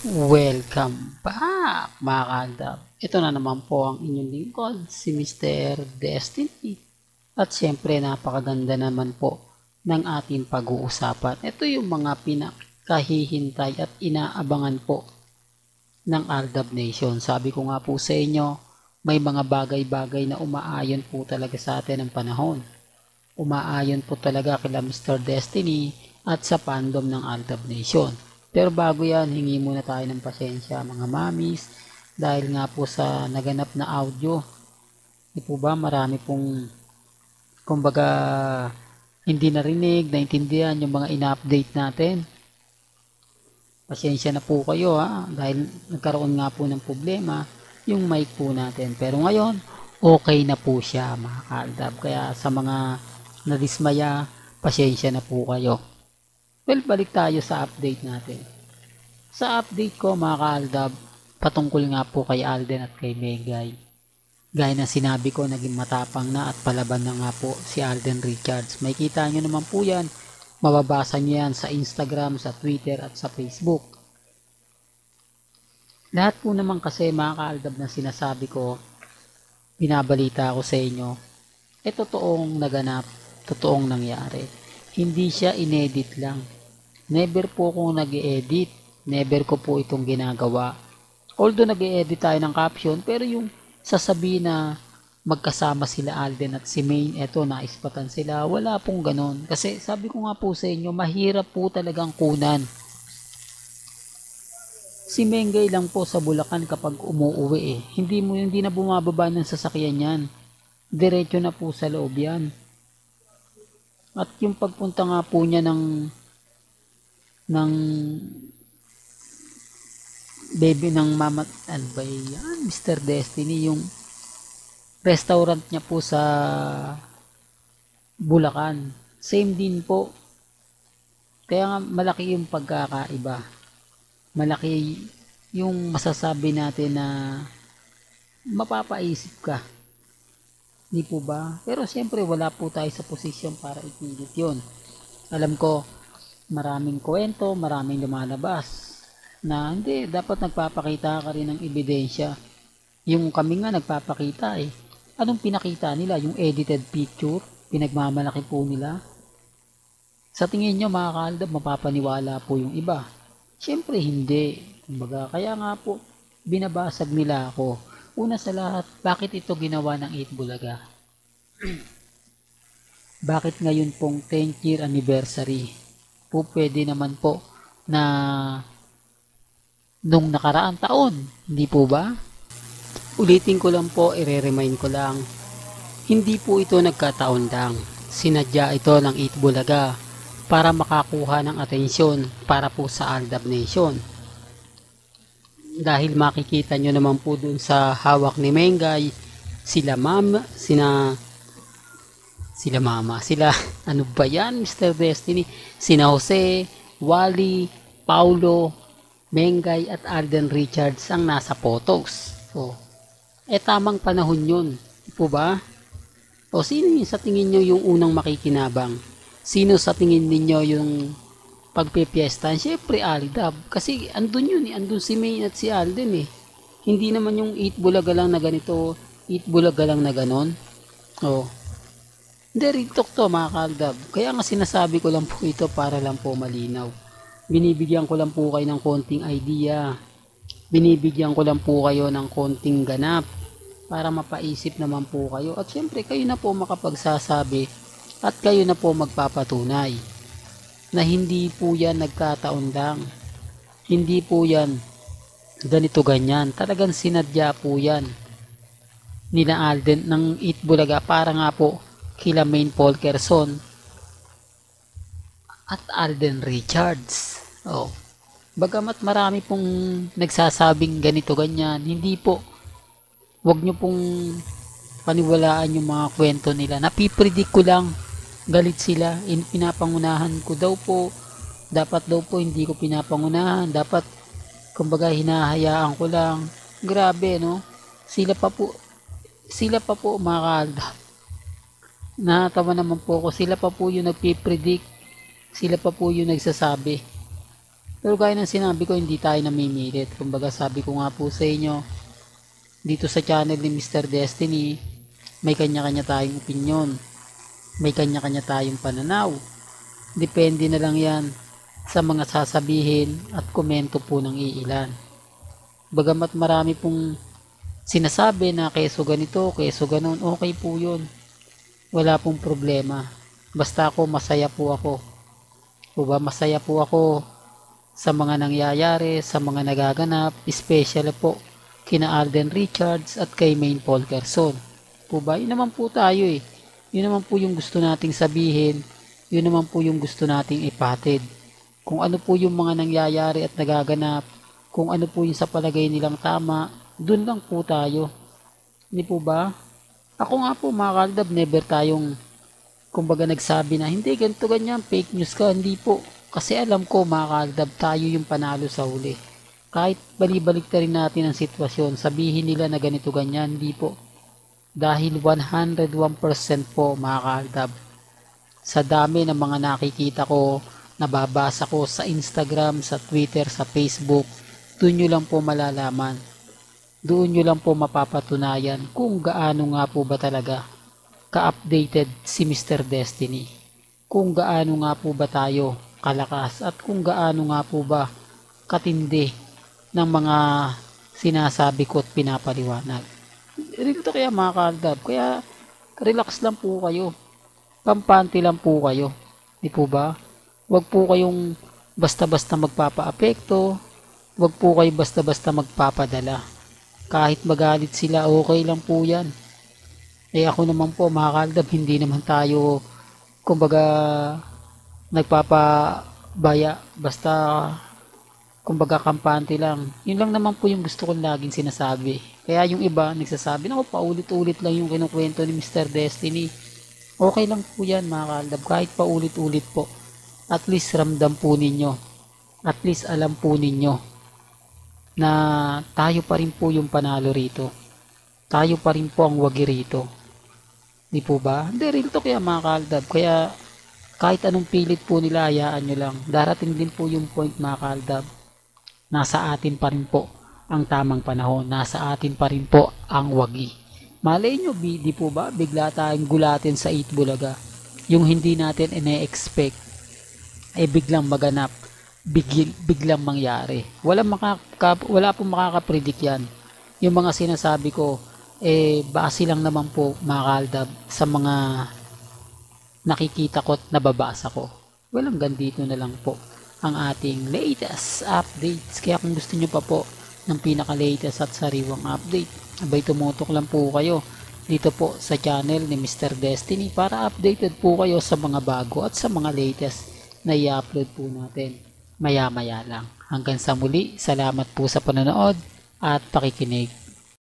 Welcome back mga kaaldab. Ito na naman po ang inyong lingkod, si Mr. Destiny. At syempre napakaganda naman po ng ating pag-uusapan. Ito yung mga pinakahihintay at inaabangan po ng Aldab Nation. Sabi ko nga po sa inyo, may mga bagay-bagay na umaayon po talaga sa atin ng panahon. Umaayon po talaga kila Mr. Destiny at sa fandom ng Aldab Nation. Pero bago yan, hingi muna tayo ng pasensya mga mamis dahil nga po sa naganap na audio. Di po ba marami pong kumbaga hindi narinig, naintindihan yung mga ina-update natin. Pasensya na po kayo dahil nagkaroon nga po ng problema yung mic po natin. Pero ngayon, okay na po siya mga kaaldab. Kaya sa mga nadismaya, pasensya na po kayo. Well, balik tayo sa update natin. Sa update ko mga kaaldab, patungkol nga po kay Alden at kay Megay. Gaya na sinabi ko, naging matapang na at palaban na nga po si Alden Richards. May kita nyo naman po yan. Mababasa nyo yan sa Instagram, sa Twitter at sa Facebook. Lahat po naman kasi mga kaaldab na sinasabi ko, binabalita ko sa inyo, totoong naganap, totoong nangyari. Hindi siya inedit lang. Never po akong nag-edit. Never ko po itong ginagawa. Although nag-edit tayo ng caption, pero yung sasabihin na magkasama sila Alden at si Maine, eto naispatan sila, wala pong ganon. Kasi sabi ko nga po sa inyo, mahirap po talagang kunan. Si Mengay lang po sa Bulacan kapag umuuwi Hindi na bumababa ng sasakyan yan. Diretso na po sa loob yan. At yung pagpunta nga po niya ng baby ng mama, ano ba yan, Mr. Destiny, yung restaurant niya po sa Bulacan. Same din po. Kaya nga malaki yung pagkakaiba. Malaki yung masasabi natin na mapapaisip ka. Di po ba? Pero siyempre wala po tayo sa posisyon para ipilit yun. Alam ko, maraming kwento, maraming lumalabas na hindi, dapat nagpapakita ka rin ng ebidensya. Yung kami nga nagpapakita Anong pinakita nila? Yung edited picture? Pinagmamalaki po nila? Sa tingin nyo mga kaaldab, mapapaniwala po yung iba? Siyempre hindi. Kumbaga, kaya nga po, binabasag nila ako. Una sa lahat, bakit ito ginawa ng 8 Bulaga? Bakit ngayon pong 10th year anniversary? Po pwede naman po na nung nakaraang taon, hindi po ba? Ulitin ko lang po, i-remind ko lang. Hindi po ito nagkataon lang. Sinadya ito ng 8 Bulaga para makakuha ng atensyon para po sa Aldab Nation. Dahil makikita nyo naman po dun sa hawak ni Mengay, sila ano ba yan Mr. Destiny, sina Jose, Wally, Paulo, Mengay at Alden Richards ang nasa photos. So, tamang panahon yun, po ba? O sino yung sa tingin nyo yung unang makikinabang? Sino sa tingin ninyo yung pagpipiesta? Siyempre Aldab, kasi andun yun andun si May at si Alden Hindi naman yung 8 Bulaga lang na ganito, 8 Bulaga lang na ganon. Hindi, rintok to mga kaaldab. Kaya nga sinasabi ko lang po ito para lang po malinaw. Binibigyan ko lang po kayo ng konting idea. Binibigyan ko lang po kayo ng konting ganap para mapaisip naman po kayo. At syempre kayo na po makapagsasabi at kayo na po magpapatunay na hindi po yan nagkataon lang. Hindi po yan ganito ganyan. Talagang sinadya po yan nila Alden ng 8 Bulaga para nga po kila Maine Polkerson at Alden Richards. Bagamat marami pong nagsasabing ganito ganyan, hindi po. Huwag nyo pong paniwalaan yung mga kwento nila. Napipredict ko lang, galit sila. Pinapangunahan ko daw po. Dapat daw po hindi ko pinapangunahan. Dapat, kumbaga, hinahayaan ko lang. Grabe, no? Sila pa po mga kaaldab. Natawa naman po ako. Sila pa po yung nagpipredict. Sila pa po yung nagsasabi Pero gaya ng sinabi ko, hindi tayo namimilit. Kumbaga sabi ko nga po sa inyo, dito sa channel ni Mr. Destiny, may kanya-kanya tayong opinyon. May kanya-kanya tayong pananaw. Depende na lang yan sa mga sasabihin at komento po ng iilan. Bagamat marami pong sinasabi na keso ganito, keso ganon, okay po yun. Wala pong problema. Basta ako, masaya po ako. Masaya po ako sa mga nangyayari, sa mga nagaganap, especially po kina Alden Richards at kay Maine Polkerson. Yun naman po tayo eh. Yun naman po yung gusto nating sabihin, yun naman po yung gusto nating ipatid. Kung ano po yung mga nangyayari at nagaganap, kung ano po yung sa palagay nilang tama, dun lang po tayo. Hindi po ba? Ako nga po mga kaldab, never tayong kumbaga nagsabi na hindi ganito ganyan, fake news ka, hindi po. Kasi alam ko mga kaldab, tayo yung panalo sa huli. Kahit balibalik na rin natin ang sitwasyon, sabihin nila na ganito ganyan, hindi po. Dahil 101% po mga kaldab, sa dami ng mga nakikita ko, nababasa ko sa Instagram, sa Twitter, sa Facebook, doon nyo lang po malalaman. Doon nyo lang po mapapatunayan kung gaano nga po ba talaga ka-updated si Mr. Destiny. Kung gaano nga po ba tayo kalakas at kung gaano nga po ba katindi ng mga sinasabi ko at pinapaliwanag. Ito kaya mga kaldab, kaya relax lang po kayo. Pampante lang po kayo. Di po ba? Huwag po kayong basta-basta magpapa-apekto. Huwag po kayo basta-basta magpapadala. Kahit magalit sila, okay lang po yan. Eh ako naman po mga kaldab, hindi naman tayo kumbaga nagpapabaya. Basta kumbaga kampante lang. Yun lang naman po yung gusto kong laging sinasabi. Kaya yung iba nagsasabi, naku paulit-ulit lang yung kinukwento ni Mr. Destiny. Okay lang po yan mga kaldab, kahit paulit-ulit po. At least ramdam po ninyo. At least alam po ninyo na tayo pa rin po yung panalo rito. Tayo pa rin po ang wagi rito. Di po ba? Hindi, real talk kaya mga kaldab. Kaya kahit anong pilit po nila, hayaan nyo lang. Darating din po yung point mga kaldab. Nasa atin pa rin po ang tamang panahon. Nasa atin pa rin po ang wagi. Malay nyo, di po ba? Bigla tayong gulatin sa 8 Bulaga. Yung hindi natin ine-expect ay biglang maganap. Biglang mangyari. Wala pong makakapredict yan. Yung mga sinasabi ko, base lang naman po mga kaldab sa mga nakikita ko at nababasa ko. Walang gandito na lang po ang ating latest updates. Kaya kung gusto nyo pa po ng pinaka-latest at sariwang update, abay tumutok lang po kayo dito po sa channel ni Mr. Destiny para updated po kayo sa mga bago at sa mga latest na i-upload po natin maya-maya lang. Hanggang sa muli, salamat po sa panonood at pakikinig.